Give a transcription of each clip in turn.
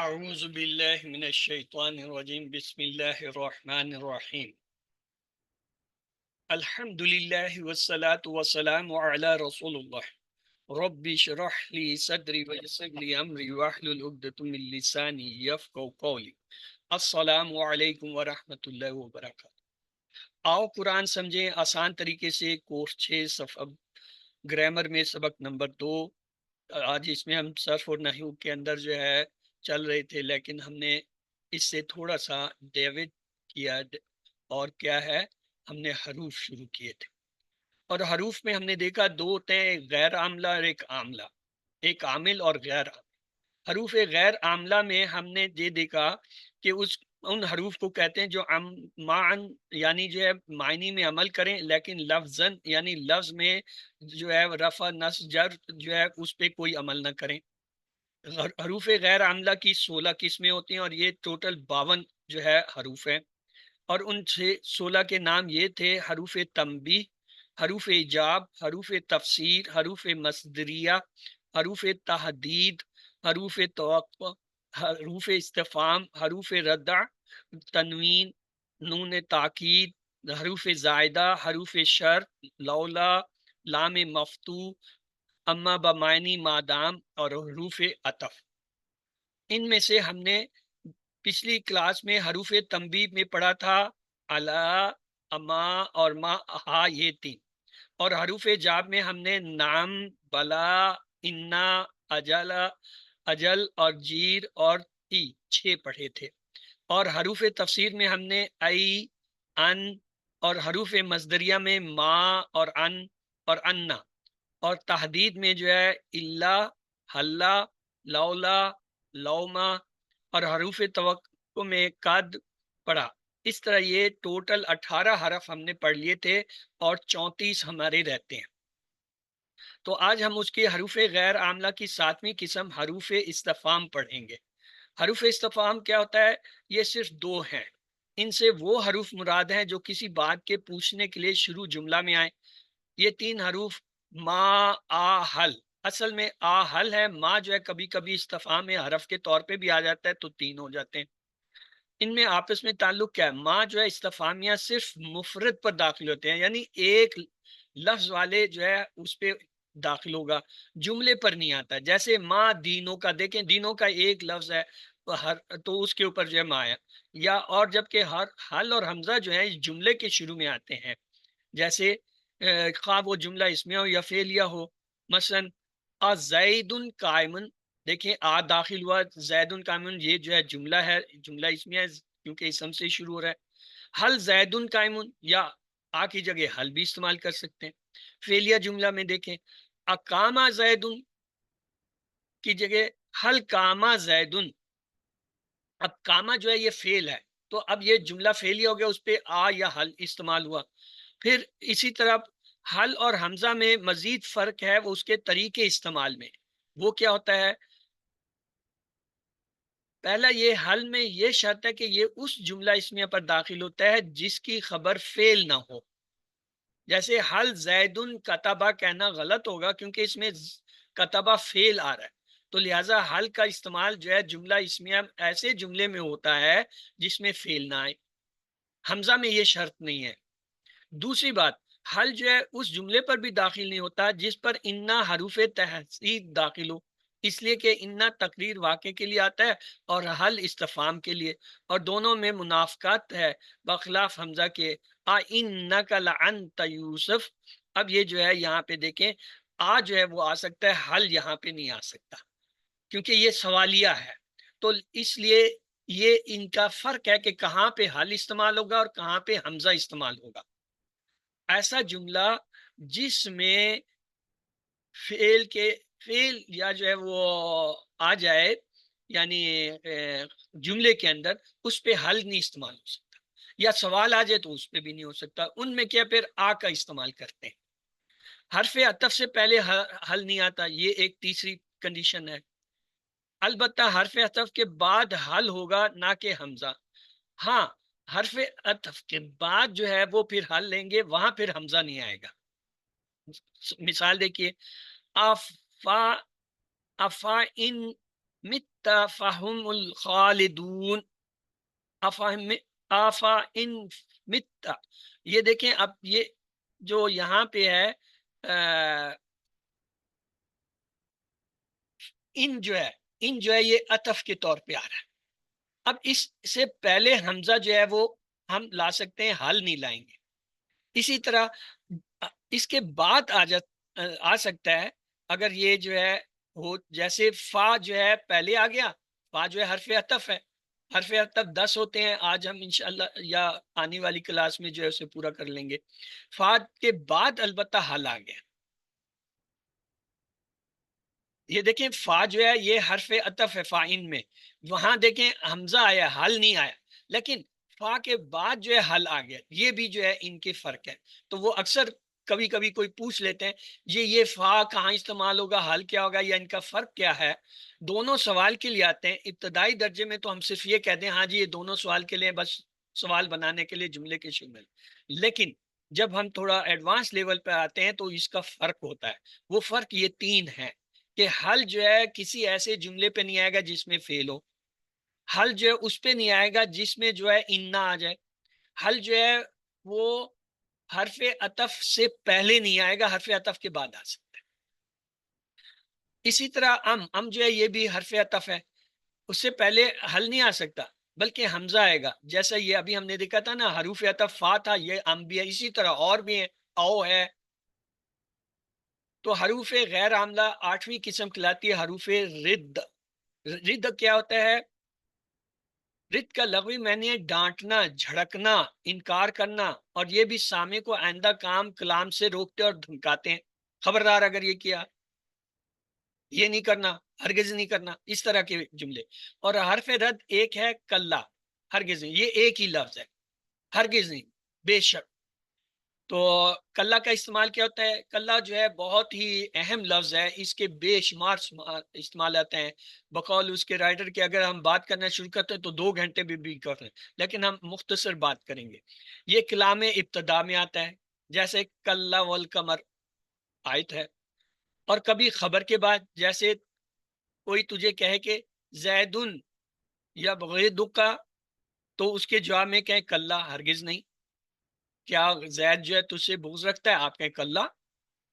أعوذ بالله من الشيطان الرجيم بسم الله الرحمن الرحيم الحمد لله والصلاة والسلام على رسول الله رب اشرح لي صدري ويسر لي أمري واحلل عقدة من لساني يفقهوا قولي السلام علیکم ورحمۃ اللہ وبرکاتہ۔ آؤ قرآن سمجھیں آسان طریقے سے، کورس 6 صفحہ گرامر میں سبق نمبر 2۔ آج اس میں ہم صرف اور نحو کے اندر جو ہے چل رہے تھے، لیکن ہم نے اس سے تھوڑا سا ڈیویٹ کیا، اور کیا ہے، ہم نے حروف شروع کیے تھے، اور حروف میں ہم نے دیکھا دو ہوتے ہیں، ایک غیر عاملہ اور ایک عاملہ، ایک عامل اور غیر عامل۔ حروف غیر عاملہ میں ہم نے یہ دیکھا کہ ان حروف کو کہتے ہیں جو معن یعنی جو ہے معنی میں عمل کریں، لیکن لفظاً یعنی لفظ میں جو ہے رفع نصب جر جو ہے اس پہ کوئی عمل نہ کریں۔ حروف غیر عاملہ کی 16 قسمیں ہوتی ہیں، اور یہ ٹوٹل 52 جو ہے حروف ہیں، اور ان 16 کے نام یہ تھے: حروف تنبیہ، حروف ایجاب، حروف تفسیر، حروف مصدریہ، حروف تحدید، حروف توقع، حروف استفہام، حروف ردع، تنوین، نون تاکید، حروف زائدہ، حروف شرط، لولا، لام مفتوح، اما بمعنی مادام، اور حروف عطف۔ ان میں سے ہم نے پچھلی کلاس میں حروف تنبیہ میں پڑھا تھا الا، اما اور ما، ہا، یہ تین، اور حروف جاب میں ہم نے نام، بلا، انا، اجل، اجل اور جیر اور تی 6 پڑھے تھے، اور حروف تفسیر میں ہم نے ای، ان، اور حروف مصدریہ میں ما اور ان اور انا، اور تحدید میں جو ہے اللہ، حلا، لولا، لوما، اور حروف توقع میں قد پڑھا۔ اس طرح یہ ٹوٹل 18 حرف ہم نے پڑھ لیے تھے، اور 34 ہمارے رہتے ہیں۔ تو آج ہم اس کے حروف غیر عاملہ کی 7ویں قسم حروف استفہام پڑھیں گے۔ حروف استفہام کیا ہوتا ہے؟ یہ صرف 2 ہیں۔ ان سے وہ حروف مراد ہیں جو کسی بات کے پوچھنے کے لیے شروع جملہ میں آئیں۔ یہ 3 حروف ما، آ، حل، اصل میں آ حل ہے، ما جو ہے کبھی کبھی استفہام میں حرف کے طور پہ بھی آ جاتا ہے، تو 3 ہو جاتے ہیں۔ ان میں آپس میں تعلق کیا ہے؟ ما جو ہے استفہامیہ صرف مفرد پر داخل ہوتے ہیں، یعنی ایک لفظ والے جو ہے اس پہ داخل ہوگا، جملے پر نہیں آتا۔ جیسے ما دینوں کا، دیکھیں دینوں کا ایک لفظ ہے تو اس کے اوپر جو ہے ما ہے، یا اور جبکہ حل اور حمزہ جو ہے جملے کے شروع میں آتے ہیں، جیسے خواہ وہ جملہ اسمیہ ہو یا فعلیہ ہو۔ مثلا زید قائمن، دیکھیں آ داخل ہوا، زید قائمن، یہ جو ہے جملہ ہے، جملہ اسمیہ ہے کیونکہ اسم سے شروع ہو رہا ہے۔ حل زید قائمن، یا آ کی جگہ حل بھی استعمال کر سکتے ہیں۔ فعلیہ جملہ میں دیکھیں اقامہ زید کی جگہ حل کاما زیدن، اب کاما جو ہے یہ فعل ہے، تو اب یہ جملہ فعلی ہو گیا، اس پہ آ یا حل استعمال ہوا۔ پھر اسی طرح حل اور حمزہ میں مزید فرق ہے، وہ اس کے طریقے استعمال میں۔ وہ کیا ہوتا ہے؟ پہلا، یہ حل میں یہ شرط ہے کہ یہ اس جملہ اسمیہ پر داخل ہوتا ہے جس کی خبر فعل نہ ہو۔ جیسے حل زیدن کتبہ کہنا غلط ہوگا کیونکہ اس میں کتبہ فعل آ رہا ہے، تو لہٰذا حل کا استعمال جو ہے جملہ اسمیہ ایسے جملے میں ہوتا ہے جس میں فعل نہ آئے۔ حمزہ میں یہ شرط نہیں ہے۔ دوسری بات، حل جو ہے اس جملے پر بھی داخل نہیں ہوتا جس پر انا حروف تحسین داخل ہو، اس لیے کہ انا تقریر واقع کے لیے آتا ہے اور حل استفہام کے لیے، اور دونوں میں منافقات ہے بخلاف حمزہ کے۔ انک لانت یوسف، اب یہ جو ہے یہاں پہ دیکھیں آ جو ہے وہ آ سکتا ہے، حل یہاں پہ نہیں آ سکتا کیونکہ یہ سوالیہ ہے، تو اس لیے یہ ان کا فرق ہے کہ کہاں پہ حل استعمال ہوگا اور کہاں پہ حمزہ استعمال ہوگا۔ ایسا جملہ جس میں فعل یا جو ہے وہ آ جائے، یعنی جملے کے اندر، اس پہ حل نہیں استعمال ہو سکتا، یا سوال آ جائے تو اس پہ بھی نہیں ہو سکتا۔ ان میں کیا پھر آ کا استعمال کرتے ہیں۔ حرف عطف سے پہلے حل نہیں آتا، یہ ایک تیسری کنڈیشن ہے۔ البتہ حرف عطف کے بعد حل ہوگا، نہ کہ حمزہ۔ ہاں، حرف عطف کے بعد جو ہے وہ پھر حل لیں گے، وہاں پھر حمزہ نہیں آئے گا۔ مثال دیکھیے، افا، افا ان مت فہم الخالدون، افہم آفا ان مت، یہ دیکھیں اب یہ جو یہاں پہ ہے ان جو ہے یہ عطف کے طور پہ آ رہا ہے. اب اس سے پہلے حمزہ جو ہے وہ ہم لا سکتے ہیں، حل نہیں لائیں گے. اسی طرح اس کے بعد آ سکتا ہے اگر یہ جو ہے ہو، جیسے فا جو ہے پہلے آ گیا، فا جو ہے حرف عطف ہے، حرف عطف 10 ہوتے ہیں، آج ہم انشاءاللہ یا آنے والی کلاس میں جو ہے اسے پورا کر لیں گے. فا کے بعد البتہ حل آ گیا. یہ دیکھیں فا جو ہے یہ حرف عطف ہے فائن میں، وہاں دیکھیں حمزہ آیا، حل نہیں آیا، لیکن فا کے بعد جو ہے حل آ گیا. یہ بھی جو ہے ان کے فرق ہے. تو وہ اکثر کبھی کبھی کوئی پوچھ لیتے ہیں یہ فا کہاں استعمال ہوگا، حل کیا ہوگا، یا ان کا فرق کیا ہے. دونوں سوال کے لیے آتے ہیں. ابتدائی درجے میں تو ہم صرف یہ کہتے ہیں ہاں جی یہ دونوں سوال کے لیے، بس سوال بنانے کے لیے جملے کے شامل. لیکن جب ہم تھوڑا ایڈوانس لیول پہ آتے ہیں تو اس کا فرق ہوتا ہے. وہ فرق یہ 3 ہے کہ حل جو ہے کسی ایسے جملے پہ نہیں آئے گا جس میں فیل ہو، حل جو ہے اس پہ نہیں آئے گا جس میں جو ہے ان نہ آ جائے، حل جو ہے وہ حرف عطف سے پہلے نہیں آئے گا، حرف عطف کے بعد آ سکتا ہے. اسی طرح ام جو ہے یہ بھی حرف عطف ہے، اس سے پہلے حل نہیں آ سکتا بلکہ حمزہ آئے گا. جیسا یہ ابھی ہم نے دیکھا تھا نا حروف عطف فا تھا، یہ ام بھی ہے. اسی طرح اور بھی ہیں، او ہے. تو حروف غیر عاملہ 8ویں قسم کہلاتی ہے حروف رد. رد کیا ہوتا ہے؟ رد کا لغوی معنی ہے ڈانٹنا، جھڑکنا، انکار کرنا، اور یہ بھی سامع کو آئندہ کام کلام سے روکتے اور دھمکاتے ہیں. خبردار اگر یہ کیا، یہ نہیں کرنا، ہرگز نہیں کرنا، اس طرح کے جملے. اور حرف رد ایک ہے کلا، ہرگز نہیں، یہ ایک ہی لفظ ہے، ہرگز نہیں، بے شک. تو کلا کا استعمال کیا ہوتا ہے؟ کلا جو ہے بہت ہی اہم لفظ ہے، اس کے بے شمار استعمال آتے ہیں. بقول اس کے رائٹر کے اگر ہم بات کرنا شروع کرتے ہیں تو 2 گھنٹے بھی کرتے ہیں، لیکن ہم مختصر بات کریں گے. یہ کلام ابتدا میں آتا ہے، جیسے کلا والقمر آیت ہے. اور کبھی خبر کے بعد، جیسے کوئی تجھے کہے کہ زیدن یا بغیدکا، تو اس کے جواب میں کہیں کلا، ہرگز نہیں. کیا زید جو ہے تجھ سے بغض رکھتا ہے؟ آپ کہیں کلا،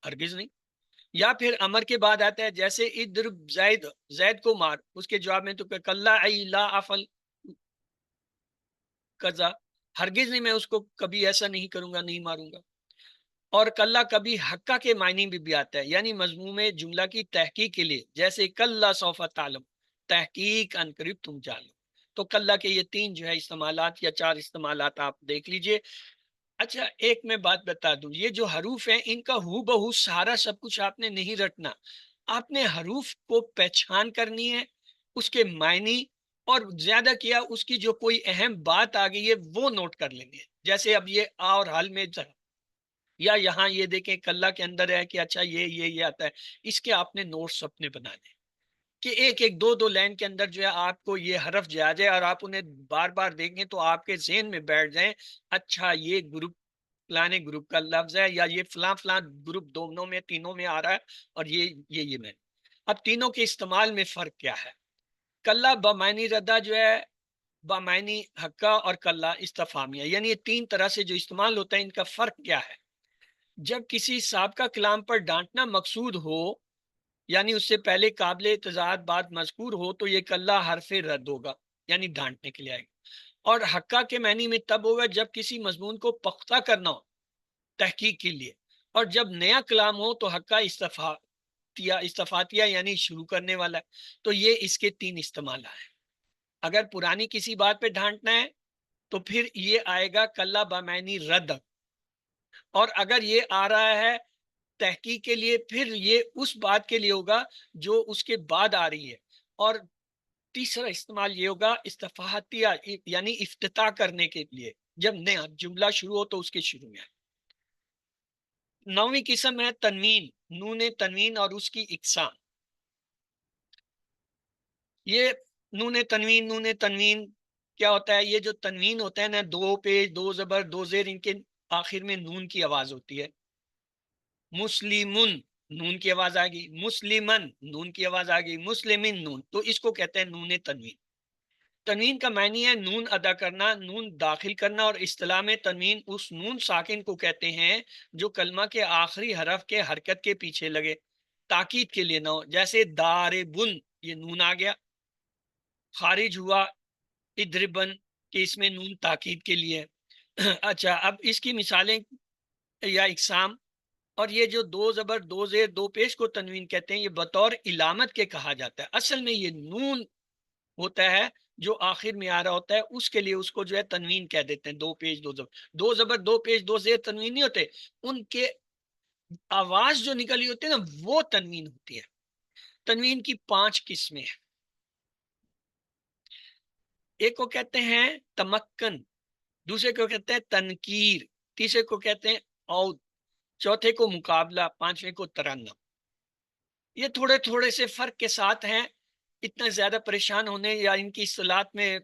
ہرگز نہیں. یا پھر امر کے بعد آتا ہے، جیسے اضرب زید، زید کو مار، اس کے جواب میں تو کہ کلا ای لا افل کذا، ہرگز نہیں، میں اس کو کبھی ایسا نہیں کروں گا، نہیں ماروں گا. اور کلا کبھی حقہ کے معنی میں بھی آتا ہے، یعنی مضموم جملہ کی تحقیق کے لیے، جیسے کلا سوف تعلم، تحقیق ان قریب تم جانو. تو کلا کے یہ 3 جو ہے استعمالات یا 4 استعمالات آپ دیکھ لیجئے. اچھا ایک میں بات بتا دوں، یہ جو حروف ہیں ان کا ہو بہو سارا سب کچھ آپ نے نہیں رٹنا. آپ نے حروف کو پہچان کرنی ہے، اس کے معنی، اور زیادہ کیا اس کی جو کوئی اہم بات آ گئی ہے وہ نوٹ کر لینی ہے. جیسے اب یہ آ اور حل میں یا یہاں یہ دیکھیں کلا کے اندر ہے کہ اچھا یہ آتا ہے، اس کے آپ نے نوٹس اپنے بنانے کہ ایک ایک دو لائن کے اندر جو ہے آپ کو یہ حرف جو آ جائے اور آپ انہیں بار بار دیکھیں تو آپ کے ذہن میں بیٹھ جائیں، اچھا یہ گروپ فلانے گروپ کا لفظ ہے، یا یہ فلاں فلاں گروپ دونوں میں تینوں میں آ رہا ہے، اور یہ میں. اب تینوں کے استعمال میں فرق کیا ہے؟ کلا بمعنی ردا جو ہے بمعنی حقہ، اور کلا استفہامیہ، یعنی یہ 3 طرح سے جو استعمال ہوتا ہے ان کا فرق کیا ہے؟ جب کسی سابقہ کلام پر ڈانٹنا مقصود ہو، یعنی اس سے پہلے قابل تضاد بات مذکور ہو، تو یہ کلا حرف رد ہوگا، یعنی ڈانٹنے کے لیے آئے گا. اور حقہ کے معنی میں تب ہوگا جب کسی مضمون کو پختہ کرنا ہو تحقیق کے لیے، اور جب نیا کلام ہو تو حقہ استفاتیہ یعنی شروع کرنے والا ہے. تو یہ اس کے 3 استعمال ہیں. اگر پرانی کسی بات پہ ڈھانٹنا ہے تو پھر یہ آئے گا کلا بمعنی رد، اور اگر یہ آ رہا ہے تحقیق کے لیے پھر یہ اس بات کے لیے ہوگا جو اس کے بعد آ رہی ہے. اور تیسرا استعمال یہ ہوگا استفاہتیہ، یعنی افتتاح کرنے کے لیے، جب نیا جملہ شروع ہو تو اس کے شروع میں. 9ویں قسم ہے تنوین، نون تنوین اور اس کی اقسام. یہ نون تنوین کیا ہوتا ہے؟ یہ جو تنوین ہوتا ہے نا، 2 پیش 2 زبر 2 زیر، ان کے آخر میں نون کی آواز ہوتی ہے. مسلمن، نون کی آواز آ گئی، مسلمن نون کی آواز آ گئی، مسلمن نون، تو اس کو کہتے ہیں نون تنوین۔ تنوین کا معنی ہے نون ادا کرنا، نون داخل کرنا، اور اصطلاح میں تنوین اس نون ساکن کو کہتے ہیں جو کلمہ کے آخری حرف کے حرکت کے پیچھے لگے، تاکید کے لیے نہ ہو، جیسے داربن یہ نون آ گیا، خارج ہوا ادربن کہ اس میں نون تاکید کے لیے اچھا، اب اس کی مثالیں یا اقسام، اور یہ جو دو زبر دو زیر دو پیش کو تنوین کہتے ہیں، یہ بطور علامت کے کہا جاتا ہے، اصل میں یہ نون ہوتا ہے جو آخر میں آ رہا ہوتا ہے، اس کے لیے اس کو جو ہے تنوین کہہ دیتے ہیں، دو پیش دو زبر دو زبر دو پیش دو زیر تنوین نہیں ہوتے، ان کے آواز جو نکلی ہوتی ہے نا وہ تنوین ہوتی ہے۔ تنوین کی 5 قسمیں ہیں، ایک کو کہتے ہیں تمکن، دوسرے کو کہتے ہیں تنکیر، تیسرے کو کہتے ہیں عود، چوتھے کو مقابلہ، پانچویں کو ترنم۔ یہ تھوڑے تھوڑے سے فرق کے ساتھ ہیں، اتنا زیادہ پریشان ہونے یا ان کی اصطلاحات میں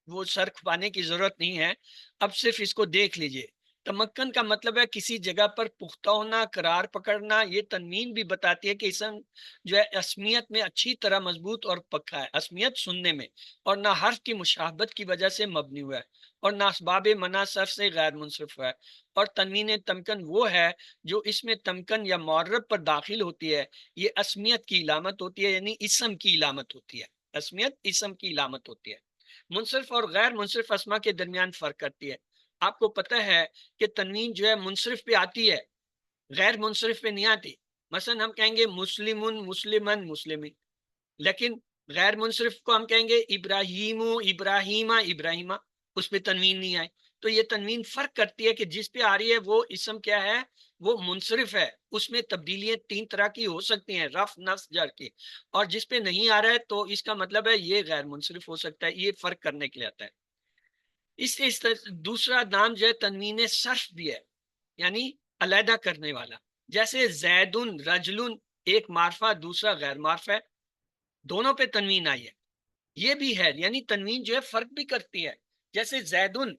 وہ سر کھپانے کی ضرورت نہیں ہے، اب صرف اس کو دیکھ لیجئے۔ تمکن کا مطلب ہے کسی جگہ پر پختہ ہونا، قرار پکڑنا، یہ تنوین بھی بتاتی ہے کہ اسم جو ہے اسمیت میں اچھی طرح مضبوط اور پکا ہے، اسمیت سننے میں، اور نہ حرف کی مشابہت کی وجہ سے مبنی ہوا ہے، اور نہ اسباب منع صرف سے غیر منصرف ہوا ہے۔ اور تنوین تمکن وہ ہے جو اس میں تمکن یا معرب پر داخل ہوتی ہے، یہ اسمیت کی علامت ہوتی ہے، یعنی اسم کی علامت ہوتی ہے، اسمیت اسم کی علامت ہوتی ہے۔ منصرف اور غیر منصرف اسما کے درمیان فرق کرتی ہے۔ آپ کو پتہ ہے کہ تنوین جو ہے منصرف پہ آتی ہے، غیر منصرف پہ نہیں آتی۔ مثلا ہم کہیں گے مسلمن مسلمن مسلمین، لیکن غیر منصرف کو ہم کہیں گے ابراہیم ابراہیمہ ابراہیمہ، اس پہ تنوین نہیں آئے۔ تو یہ تنوین فرق کرتی ہے کہ جس پہ آ رہی ہے وہ اسم کیا ہے، وہ منصرف ہے، اس میں تبدیلیاں 3 طرح کی ہو سکتی ہیں، رفع نصب جر کی، اور جس پہ نہیں آ رہا ہے تو اس کا مطلب ہے یہ غیر منصرف ہو سکتا ہے، یہ فرق کرنے کے لیے آتا ہے۔ اس دوسرا نام جو ہے تنوین صرف بھی ہے، یعنی علیحدہ کرنے والا، جیسے زیدن رجلن، ایک معرفہ دوسرا غیر معرفہ ہے، دونوں پہ تنوین آئی ہے، یہ بھی ہے، یعنی تنوین جو ہے فرق بھی کرتی ہے۔ جیسے زیدن